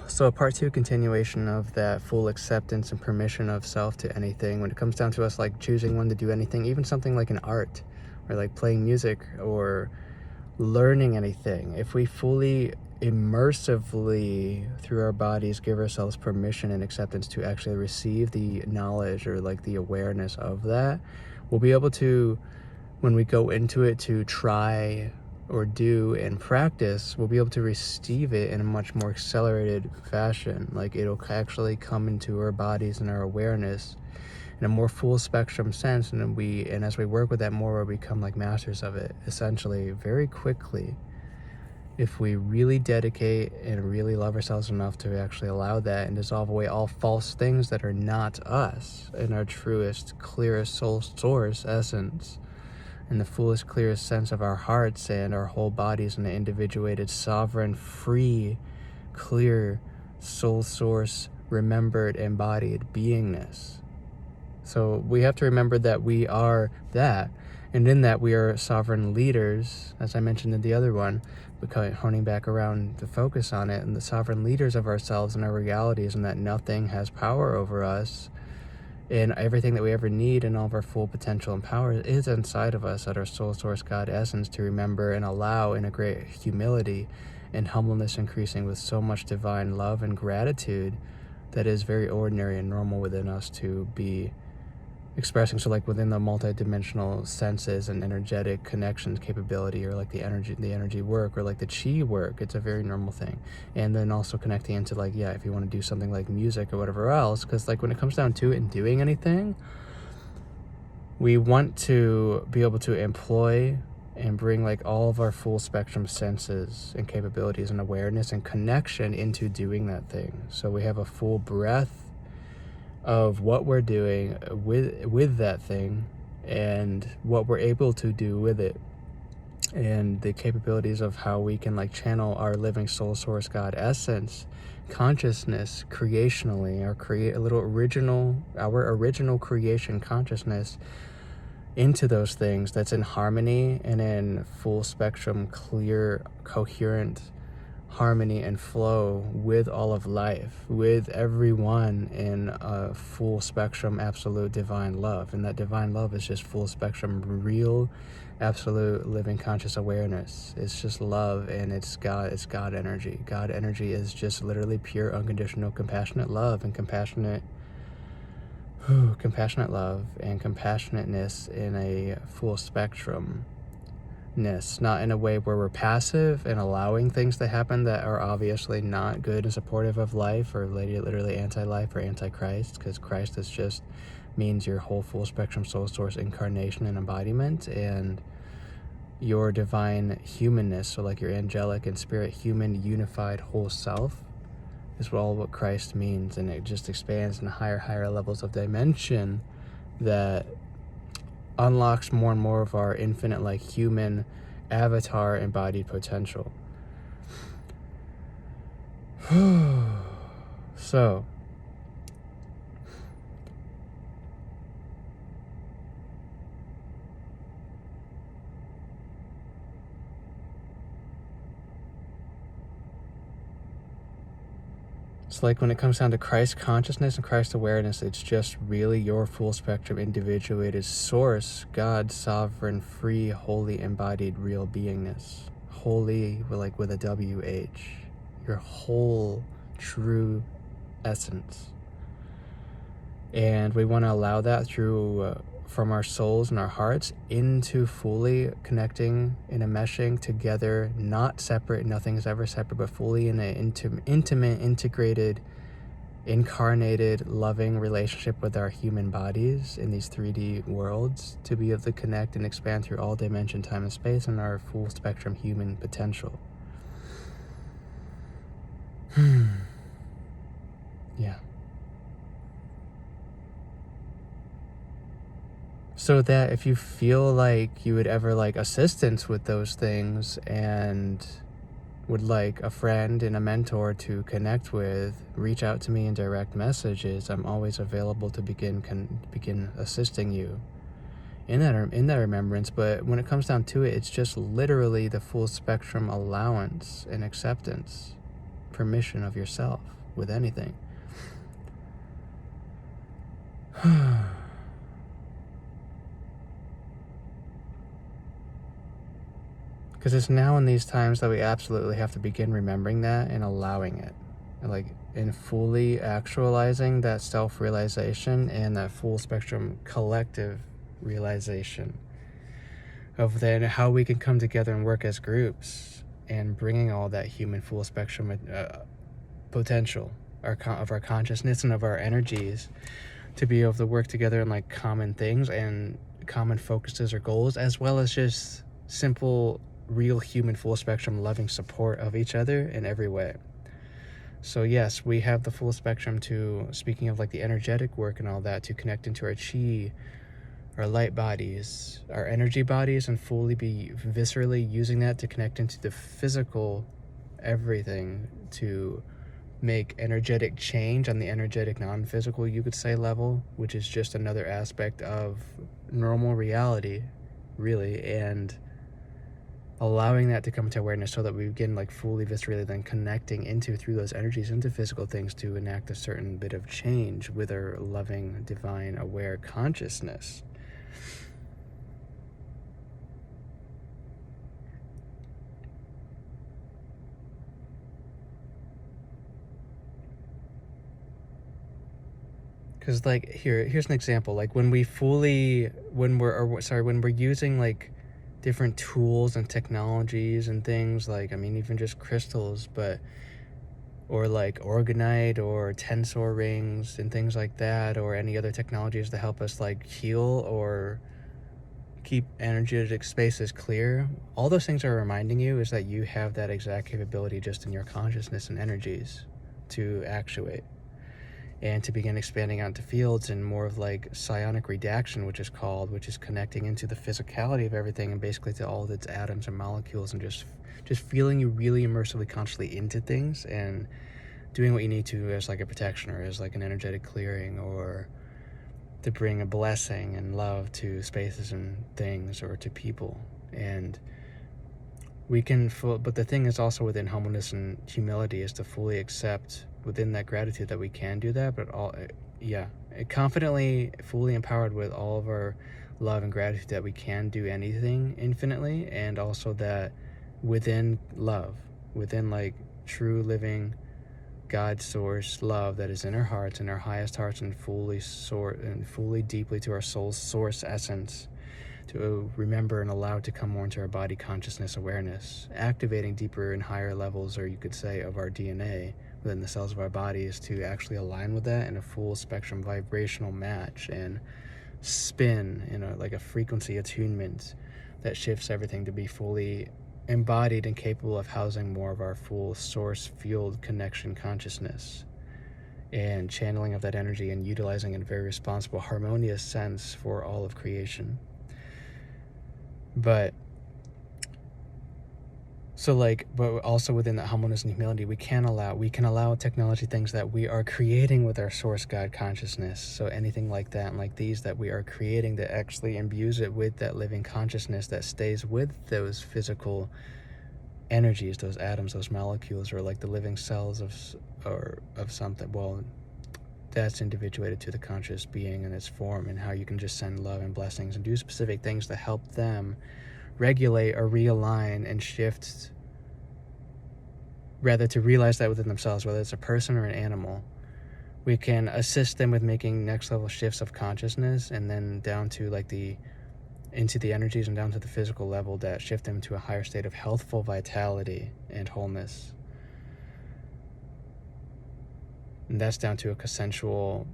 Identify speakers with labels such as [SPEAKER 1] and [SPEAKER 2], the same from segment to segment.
[SPEAKER 1] So a part 2 continuation of that full acceptance and permission of self to anything. When it comes down to us like choosing when to do anything, even something like an art or like playing music or learning anything, if we fully immersively through our bodies give ourselves permission and acceptance to actually receive the knowledge or like the awareness of that, we'll be able to, when we go into it to try or do and practice, we'll be able to receive it in a much more accelerated fashion. Like it'll actually come into our bodies and our awareness in a more full spectrum sense, and as we work with that more, we'll become like masters of it essentially very quickly, if we really dedicate and really love ourselves enough to actually allow that and dissolve away all false things that are not us in our truest, clearest soul source essence, in the fullest, clearest sense of our hearts and our whole bodies in the individuated, sovereign, free, clear, soul source, remembered, embodied beingness. So we have to remember that we are that, and in that we are sovereign leaders, as I mentioned in the other one, because honing back around the focus on it, and the sovereign leaders of ourselves and our realities, and that nothing has power over us. And everything that we ever need and all of our full potential and power is inside of us at our soul source God essence, to remember and allow in a great humility and humbleness, increasing with so much divine love and gratitude that is very ordinary and normal within us to be expressing. So like within the multidimensional senses and energetic connections capability, or like the energy work, or like the chi work, it's a very normal thing. And then also connecting into like, yeah, if you want to do something like music or whatever else, because like when it comes down to it and doing anything, we want to be able to employ and bring like all of our full spectrum senses and capabilities and awareness and connection into doing that thing. So we have a full breath of what we're doing with that thing and what we're able to do with it, and the capabilities of how we can like channel our living soul source God essence consciousness creationally, or create a little our original creation consciousness into those things that's in harmony and in full spectrum, clear, coherent harmony and flow with all of life, with everyone in a full spectrum, absolute divine love. And that divine love is just full spectrum, real, absolute living conscious awareness. It's just love, and it's God energy. God energy is just literally pure, unconditional, compassionate love, and compassionate love and compassionateness in a full spectrum. Not in a way where we're passive and allowing things to happen that are obviously not good and supportive of life, or literally anti-life or anti-Christ, because Christ is just means your whole full spectrum soul source incarnation and embodiment, and your divine humanness, so like your angelic and spirit human unified whole self, is all what Christ means. And it just expands in higher levels of dimension that unlocks more and more of our infinite like human avatar embodied potential. So it's like when it comes down to Christ consciousness and Christ awareness, it's just really your full spectrum, individuated source, God, sovereign, free, holy, embodied, real beingness. Holy, like with a W-H. Your whole, true essence. And we want to allow that through from our souls and our hearts into fully connecting in a meshing together, not separate. Nothing is ever separate, but fully in an intimate, integrated, incarnated, loving relationship with our human bodies in these 3D worlds, to be able to connect and expand through all dimension, time, and space, and our full spectrum human potential. Yeah. So that if you feel like you would ever like assistance with those things and would like a friend and a mentor to connect with, reach out to me in direct messages. I'm always available to begin assisting you in that remembrance. But when it comes down to it, it's just literally the full spectrum allowance and acceptance permission of yourself with anything. Because it's now in these times that we absolutely have to begin remembering that and allowing it. And fully actualizing that self-realization and that full spectrum collective realization of then how we can come together and work as groups and bringing all that human full spectrum potential of our consciousness and of our energies to be able to work together in like common things and common focuses or goals, as well as just simple, real human full spectrum loving support of each other in every way. So yes, we have the full spectrum to, speaking of like the energetic work and all that, to connect into our chi, our light bodies, our energy bodies, and fully be viscerally using that to connect into the physical everything, to make energetic change on the energetic non-physical, you could say, level, which is just another aspect of normal reality, really, and allowing that to come to awareness so that we begin like fully viscerally then connecting into, through those energies, into physical things to enact a certain bit of change with our loving, divine, aware consciousness. Because like here's an example. Like when we're using like different tools and technologies and things, like, I mean, even just crystals, or like orgonite or tensor rings and things like that, or any other technologies to help us like heal or keep energetic spaces clear. All those things are reminding you is that you have that exact capability just in your consciousness and energies to actuate and to begin expanding out into fields and more of like psionic redaction, which is connecting into the physicality of everything and basically to all of its atoms and molecules, and just feeling you really immersively consciously into things and doing what you need to as like a protection or as like an energetic clearing, or to bring a blessing and love to spaces and things or to people. And we can but the thing is also within humbleness and humility is to fully accept within that gratitude that we can do that, but confidently, fully empowered with all of our love and gratitude that we can do anything infinitely, and also that within love, within like true living God source love that is in our hearts, in our highest hearts, and fully deeply to our soul's source essence, to remember and allow it to come more into our body consciousness awareness, activating deeper and higher levels, or you could say, of our DNA within the cells of our bodies, to actually align with that in a full spectrum vibrational match and spin in like a frequency attunement that shifts everything to be fully embodied and capable of housing more of our full source field connection consciousness, and channeling of that energy and utilizing it in a very responsible, harmonious sense for all of creation. But also within that humbleness and humility, we can allow technology things that we are creating with our source God consciousness. So anything like that and like these that we are creating that actually imbues it with that living consciousness that stays with those physical energies, those atoms, those molecules, or like the living cells of something. Well, that's individuated to the conscious being in its form, and how you can just send love and blessings and do specific things to help them regulate or realign and shift, rather to realize that within themselves, whether it's a person or an animal. We can assist them with making next level shifts of consciousness, and then down to like into the energies and down to the physical level that shift them to a higher state of healthful vitality and wholeness. And that's down to a consensual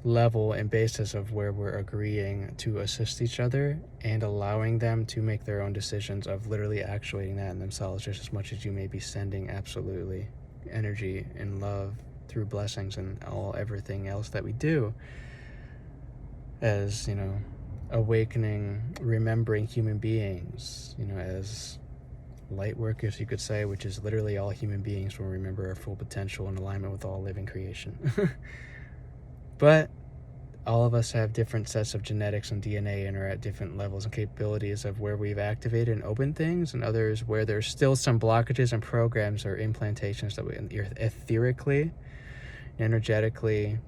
[SPEAKER 1] level and basis of where we're agreeing to assist each other and allowing them to make their own decisions of literally actuating that in themselves, just as much as you may be sending absolutely energy and love through blessings and everything else that we do as, awakening, remembering human beings, as light workers, you could say, which is literally all human beings will remember our full potential in alignment with all living creation. But all of us have different sets of genetics and DNA and are at different levels and capabilities of where we've activated and opened things, and others where there's still some blockages and programs or implantations that we etherically, energetically,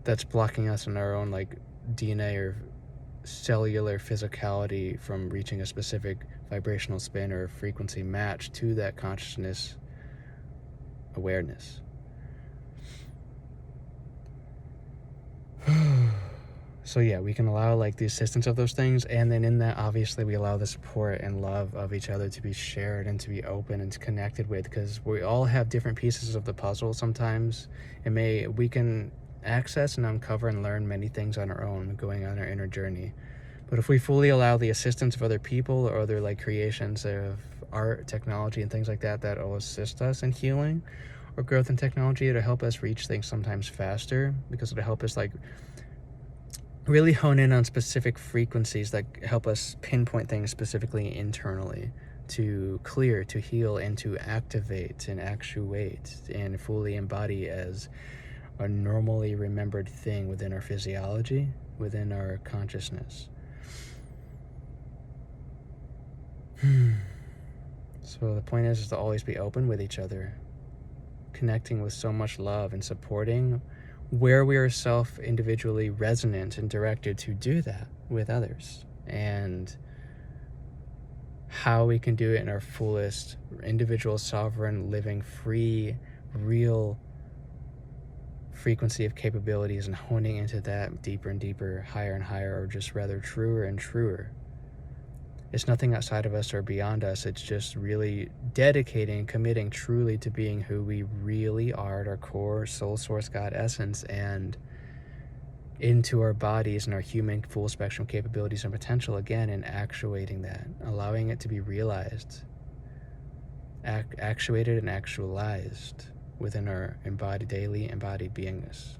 [SPEAKER 1] that's blocking us in our own like DNA or cellular physicality from reaching a specific vibrational spin or frequency match to that consciousness awareness. So yeah, we can allow like the assistance of those things, and then in that obviously we allow the support and love of each other to be shared and to be open and connected with, because we all have different pieces of the puzzle. Sometimes we can access and uncover and learn many things on our own, going on our inner journey. But if we fully allow the assistance of other people or other like creations of art, technology, and things like that that will assist us in healing or growth in technology, it'll help us reach things sometimes faster, because it'll help us like really hone in on specific frequencies that help us pinpoint things specifically internally to clear, to heal, and to activate and actuate and fully embody as a normally remembered thing within our physiology, within our consciousness. So the point is to always be open with each other, connecting with so much love and supporting where we are self-individually resonant and directed to do that with others, and how we can do it in our fullest individual, sovereign, living, free, real frequency of capabilities, and honing into that deeper and deeper, higher and higher, or just rather truer and truer. It's nothing outside of us or beyond us. It's just really dedicating, committing truly to being who we really are at our core, soul, source, God, essence, and into our bodies and our human full spectrum capabilities and potential again, and actuating that, allowing it to be realized, actuated and actualized within our daily embodied beingness.